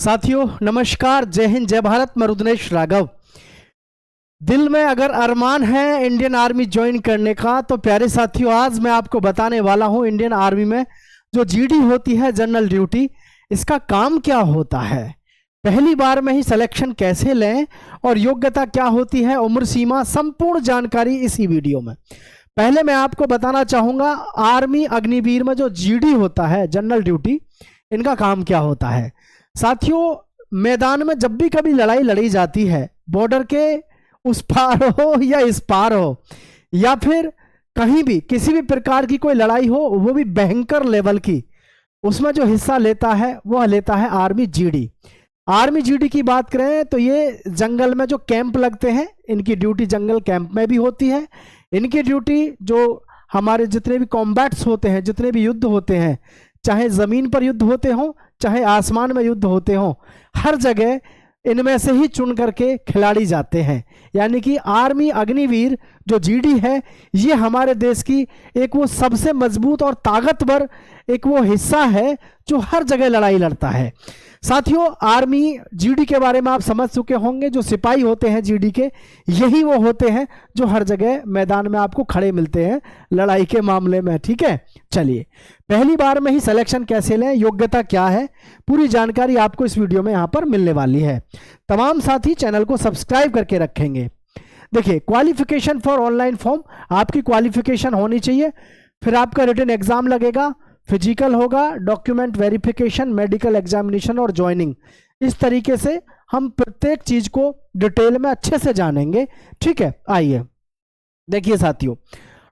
साथियों नमस्कार, जय हिंद, जय भारत। मैं रुद्रेश राघव। दिल में अगर अरमान है इंडियन आर्मी ज्वाइन करने का तो प्यारे साथियों आज मैं आपको बताने वाला हूं इंडियन आर्मी में जो जीडी होती है, जनरल ड्यूटी, इसका काम क्या होता है, पहली बार में ही सिलेक्शन कैसे लें और योग्यता क्या होती है, उम्र सीमा, संपूर्ण जानकारी इसी वीडियो में। पहले मैं आपको बताना चाहूंगा आर्मी अग्निवीर में जो जीडी होता है, जनरल ड्यूटी, इनका काम क्या होता है। साथियों मैदान में जब भी कभी लड़ाई लड़ी जाती है, बॉर्डर के उस पार हो या इस पार हो या फिर कहीं भी किसी भी प्रकार की कोई लड़ाई हो, वो भी भयंकर लेवल की, उसमें जो हिस्सा लेता है वह लेता है आर्मी जीडी। आर्मी जीडी की बात करें तो ये जंगल में जो कैंप लगते हैं, इनकी ड्यूटी जंगल कैंप में भी होती है। इनकी ड्यूटी जो हमारे जितने भी कॉम्बैट्स होते हैं, जितने भी युद्ध होते हैं, चाहे ज़मीन पर युद्ध होते हों चाहे आसमान में युद्ध होते हों, हर जगह इनमें से ही चुन करके खिलाड़ी जाते हैं। यानी कि आर्मी अग्निवीर जो जीडी है, ये हमारे देश की एक वो सबसे मजबूत और ताकतवर एक वो हिस्सा है जो हर जगह लड़ाई लड़ता है। साथियों आर्मी जीडी के बारे में आप समझ चुके होंगे, जो सिपाही होते हैं जीडी के, यही वो होते हैं जो हर जगह मैदान में आपको खड़े मिलते हैं लड़ाई के मामले में। ठीक है, चलिए पहली बार में ही सिलेक्शन कैसे लें, योग्यता क्या है, पूरी जानकारी आपको इस वीडियो में यहाँ पर मिलने वाली है। तमाम साथी चैनल को सब्सक्राइब करके रखेंगे। देखिए क्वालिफिकेशन फॉर ऑनलाइन फॉर्म, आपकी क्वालिफिकेशन होनी चाहिए, फिर आपका रिटन एग्जाम लगेगा, फिजिकल होगा, डॉक्यूमेंट वेरिफिकेशन, मेडिकल एग्जामिनेशन और ज्वाइनिंग। इस तरीके से हम प्रत्येक चीज को डिटेल में अच्छे से जानेंगे। ठीक है, आइए देखिए साथियों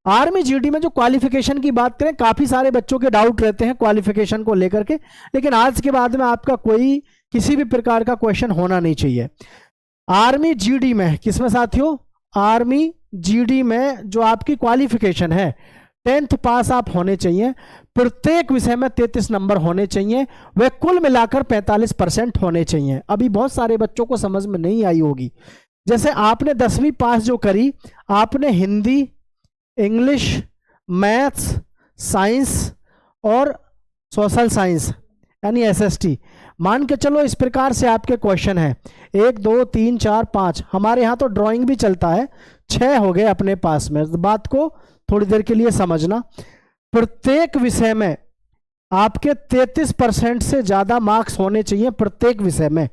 आर्मी जीडी में जो क्वालिफिकेशन की बात करें, काफी सारे बच्चों के डाउट रहते हैं क्वालिफिकेशन को लेकर के, लेकिन आज के बाद में आपका कोई किसी भी प्रकार का क्वेश्चन होना नहीं चाहिए। आर्मी जीडी में किसमें साथियों, आर्मी जीडी में जो आपकी क्वालिफिकेशन है, 10th पास आप होने चाहिए, प्रत्येक विषय में 33 नंबर होने चाहिए, वे कुल मिलाकर 45% होने चाहिए। अभी बहुत सारे बच्चों को समझ में नहीं आई होगी, जैसे आपने 10वीं पास जो करी, आपने हिंदी, इंग्लिश, मैथ्स, साइंस और सोशल साइंस यानी एसएसटी, मान के चलो इस प्रकार से आपके क्वेश्चन है 1 2 3 4 5, हमारे यहाँ तो ड्राइंग भी चलता है, 6 हो गए अपने पास में। बात को थोड़ी देर के लिए समझना, प्रत्येक विषय में आपके 33% से ज़्यादा मार्क्स होने चाहिए प्रत्येक विषय में,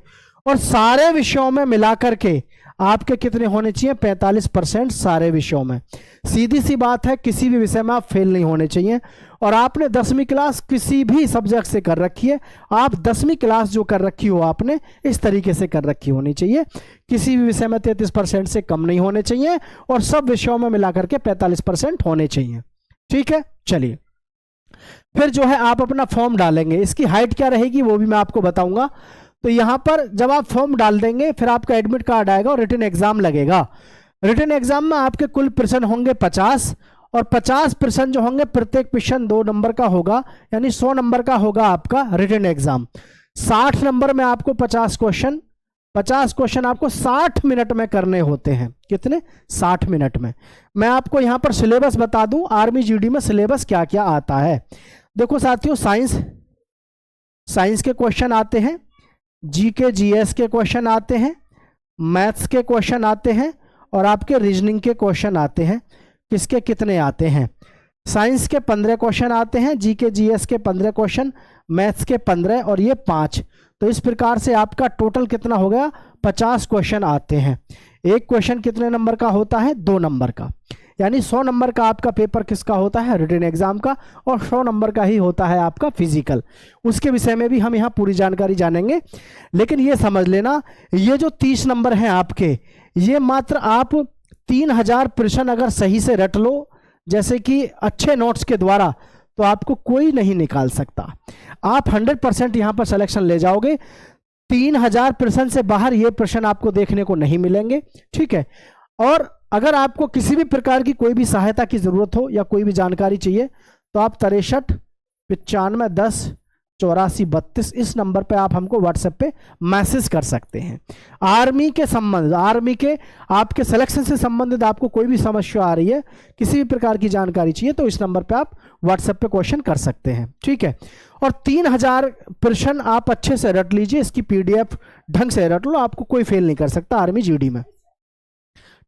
और सारे विषयों में मिलाकर के आपके कितने होने चाहिए, 45% सारे विषयों में। सीधी सी बात है, किसी भी विषय में आप फेल नहीं होने चाहिए। और आपने 10वीं क्लास किसी भी सब्जेक्ट से कर रखी है, आप 10वीं क्लास जो कर रखी हो आपने इस तरीके से कर रखी होनी चाहिए, किसी भी विषय में 33% से कम नहीं होने चाहिए, और सब विषयों में मिलाकर के 45% होने चाहिए। ठीक है, चलिए फिर जो है आप अपना फॉर्म डालेंगे, इसकी हाइट क्या रहेगी वो भी मैं आपको बताऊंगा। तो यहां पर जब आप फॉर्म डाल देंगे, फिर आपका एडमिट कार्ड आएगा और रिटन एग्जाम लगेगा। रिटन एग्जाम में आपके कुल प्रश्न होंगे 50, और 50 प्रश्न जो होंगे प्रत्येक प्रश्न 2 नंबर का होगा, यानी 100 नंबर का होगा आपका रिटन एग्जाम। 60 नंबर में आपको 50 क्वेश्चन आपको 60 मिनट में करने होते हैं। कितने? 60 मिनट में। मैं आपको यहां पर सिलेबस बता दूं, आर्मी जीडी में सिलेबस क्या क्या आता है। देखो साथियों, साइंस के क्वेश्चन आते हैं, जीके जीएस के क्वेश्चन आते हैं, मैथ्स के क्वेश्चन आते हैं, और आपके रीजनिंग के क्वेश्चन आते हैं। किसके कितने आते हैं? साइंस के 15 क्वेश्चन आते हैं, जीके जीएस के 15 क्वेश्चन, मैथ्स के 15 और ये 5। तो इस प्रकार से आपका टोटल कितना हो गया, 50 क्वेश्चन आते हैं। एक क्वेश्चन कितने नंबर का होता है? 2 नंबर का, यानी 100 नंबर का आपका पेपर किसका होता है? रिटन एग्जाम का, और 100 नंबर का ही होता है आपका फिजिकल। उसके विषय में भी हम यहाँ पूरी जानकारी जानेंगे। लेकिन ये समझ लेना, ये जो 30 नंबर हैं आपके, ये मात्र आप 3000 प्रश्न अगर सही से रट लो, जैसे कि अच्छे नोट्स के द्वारा, तो आपको कोई नहीं निकाल सकता। आप 100% यहाँ पर सिलेक्शन ले जाओगे। 3000 प्रश्न से बाहर ये प्रश्न आपको देखने को नहीं मिलेंगे। ठीक है, और अगर आपको किसी भी प्रकार की कोई भी सहायता की जरूरत हो या कोई भी जानकारी चाहिए, तो आप 63 95 10 8432, इस नंबर पे आप हमको व्हाट्सएप पे मैसेज कर सकते हैं। आर्मी के संबंध, आर्मी के आपके सिलेक्शन से संबंधित आपको कोई भी समस्या आ रही है, किसी भी प्रकार की जानकारी चाहिए, तो इस नंबर पे आप व्हाट्सएप पे क्वेश्चन कर सकते हैं, ठीक है। और 3000 प्रश्न आप अच्छे से रट लीजिए, इसकी पीडीएफ ढंग से रट लो, आपको कोई फेल नहीं कर सकता आर्मी जीडी में,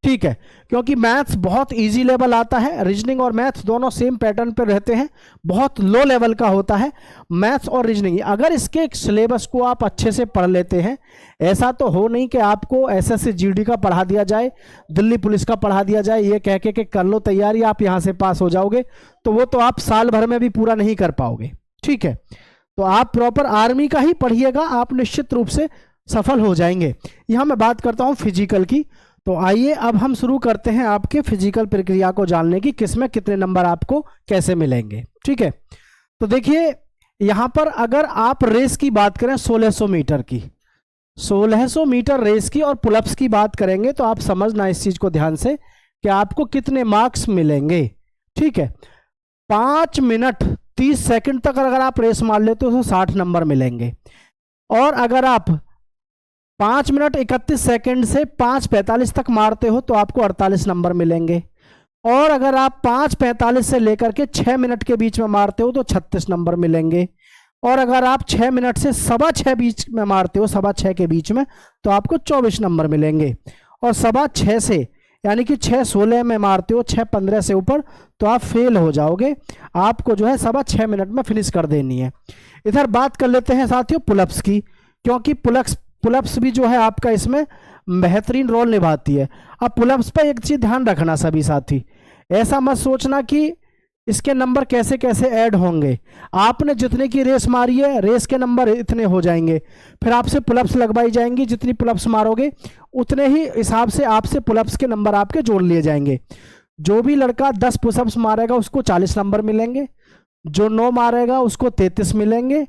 ठीक है। क्योंकि मैथ्स बहुत इजी लेवल आता है, रीजनिंग और मैथ्स दोनों सेम पैटर्न पर रहते हैं, बहुत लो लेवल का होता है मैथ्स और रीजनिंग। अगर इसके सिलेबस को आप अच्छे से पढ़ लेते हैं, ऐसा तो हो नहीं कि आपको एसएससी जीडी का पढ़ा दिया जाए, दिल्ली पुलिस का पढ़ा दिया जाए, ये कह के कर लो तैयारी आप यहाँ से पास हो जाओगे, तो वो तो आप साल भर में भी पूरा नहीं कर पाओगे, ठीक है। तो आप प्रॉपर आर्मी का ही पढ़िएगा, आप निश्चित रूप से सफल हो जाएंगे। यहाँ मैं बात करता हूँ फिजिकल की, तो आइए अब हम शुरू करते हैं आपके फिजिकल प्रक्रिया को जानने की, किसमें कितने नंबर आपको कैसे मिलेंगे, ठीक है। तो देखिए यहाँ पर अगर आप रेस की बात करें 1600 मीटर की, 1600 मीटर रेस की और पुलअप्स की बात करेंगे, तो आप समझना इस चीज को ध्यान से कि आपको कितने मार्क्स मिलेंगे, ठीक है। 5 मिनट 30 सेकंड तक अगर आप रेस मार लेते हो तो 60 नंबर मिलेंगे, और अगर आप 5 मिनट 31 सेकंड से 5:45 तक मारते हो तो आपको 48 नंबर मिलेंगे, और अगर आप 5:45 से लेकर के 6 मिनट के बीच में मारते हो तो 36 नंबर मिलेंगे, और अगर आप 6 मिनट से 6:15 बीच में मारते हो, 6:15 के बीच में, तो आपको 24 नंबर मिलेंगे, और 6:15 से यानी कि 6:16 में मारते हो, 6:15 से ऊपर, तो आप फेल हो जाओगे, आपको जो है 6:15 मिनट में फिनिश कर देनी है। इधर बात कर लेते हैं साथियों पुलअप्स की, क्योंकि पुलअप्स भी जो है आपका इसमें बेहतरीन रोल निभाती है। अब पुलअप्स पर एक चीज ध्यान रखना सभी साथी, ऐसा मत सोचना कि इसके नंबर कैसे कैसे ऐड होंगे, आपने जितने की रेस मारी है रेस के नंबर इतने हो जाएंगे, फिर आपसे पुलअप्स लगवाई जाएंगी, जितनी पुलअप्स मारोगे उतने ही हिसाब से आपसे पुलअप्स के नंबर आपके जोड़ लिए जाएंगे। जो भी लड़का 10 पुशअप्स मारेगा उसको 40 नंबर मिलेंगे, जो 9 मारेगा उसको 33 मिलेंगे,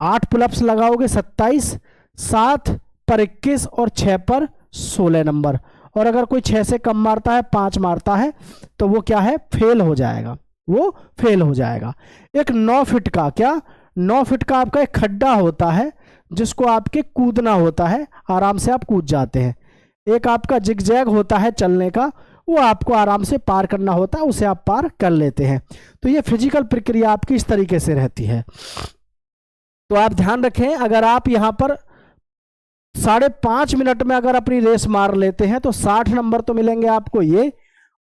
8 पुलअप्स लगाओगे 27, 7 पर 21 और 6 पर 16 नंबर, और अगर कोई 6 से कम मारता है, 5 मारता है, तो वो क्या है, फेल हो जाएगा, वो फेल हो जाएगा। एक 9 फीट का, क्या 9 फीट का आपका एक खड्डा होता है जिसको आपके कूदना होता है, आराम से आप कूद जाते हैं। एक आपका जिगजैग होता है चलने का, वो आपको आराम से पार करना होता है, उसे आप पार कर लेते हैं। तो ये फिजिकल प्रक्रिया आपकी इस तरीके से रहती है। तो आप ध्यान रखें, अगर आप यहाँ पर 5.5 मिनट में अगर अपनी रेस मार लेते हैं तो 60 नंबर तो मिलेंगे आपको ये,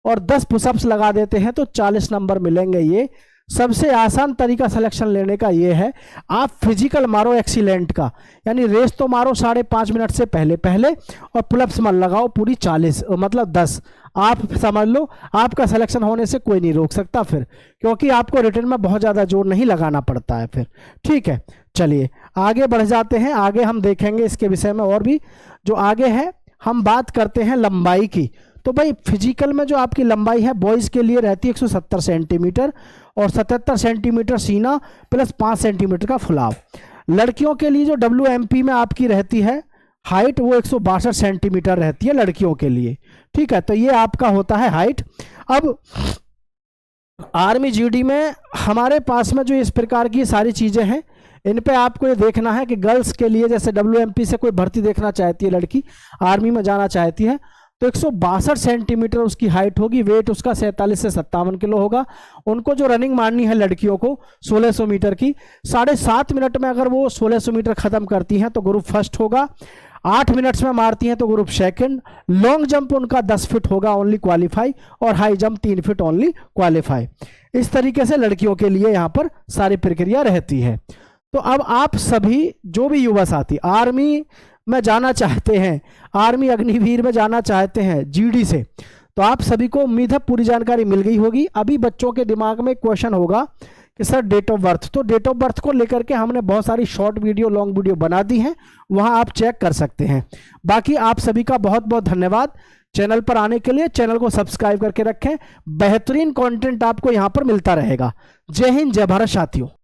और 10 पुशअप्स लगा देते हैं तो 40 नंबर मिलेंगे ये। सबसे आसान तरीका सिलेक्शन लेने का ये है, आप फिजिकल मारो एक्सीलेंट का, यानी रेस तो मारो 5.5 मिनट से पहले पहले, और पुलअप्स मत लगाओ पूरी 40 मतलब 10, आप समझ लो आपका सिलेक्शन होने से कोई नहीं रोक सकता फिर, क्योंकि आपको रिटर्न में बहुत ज़्यादा जोर नहीं लगाना पड़ता है फिर, ठीक है। चलिए आगे बढ़ जाते हैं, आगे हम देखेंगे इसके विषय में और भी। जो आगे है हम बात करते हैं लंबाई की। तो भाई फिजिकल में जो आपकी लंबाई है बॉयज़ के लिए रहती है 170 सेंटीमीटर, और 77 सेंटीमीटर सीना प्लस 5 सेंटीमीटर का फुलाव। लड़कियों के लिए जो WMP में आपकी रहती है हाइट, वो 162 सेंटीमीटर रहती है लड़कियों के लिए, ठीक है। तो ये आपका होता है हाइट। अब आर्मी जीडी में हमारे पास में जो इस प्रकार की सारी चीज़ें हैं, इन पे आपको ये देखना है कि गर्ल्स के लिए जैसे WMP से कोई भर्ती देखना चाहती है, लड़की आर्मी में जाना चाहती है, तो 162 सेंटीमीटर उसकी हाइट होगी, वेट उसका 47 से 57 किलो होगा। उनको जो रनिंग मारनी है लड़कियों को 1600 मीटर की, 7.5 मिनट में अगर वो 1600 मीटर खत्म करती हैं तो ग्रुप फर्स्ट होगा, 8 मिनट्स में मारती हैं तो ग्रुप सेकंड। लॉन्ग जंप उनका 10 फीट होगा ओनली क्वालिफाई, और high jump 3 feet only qualify. इस तरीके से लड़कियों के लिए यहाँ पर सारी प्रक्रिया रहती है। तो अब आप सभी जो भी युवा साथी आर्मी में जाना चाहते हैं, आर्मी अग्निवीर में जाना चाहते हैं जीडी से, तो आप सभी को उम्मीद है पूरी जानकारी मिल गई होगी। अभी बच्चों के दिमाग में क्वेश्चन होगा कि सर डेट ऑफ बर्थ, तो डेट ऑफ बर्थ को लेकर के हमने बहुत सारी शॉर्ट वीडियो लॉन्ग वीडियो बना दी हैं, वहां आप चेक कर सकते हैं। बाकी आप सभी का बहुत बहुत धन्यवाद चैनल पर आने के लिए। चैनल को सब्सक्राइब करके रखें, बेहतरीन कंटेंट आपको यहां पर मिलता रहेगा। जय हिंद, जय भारत साथियों।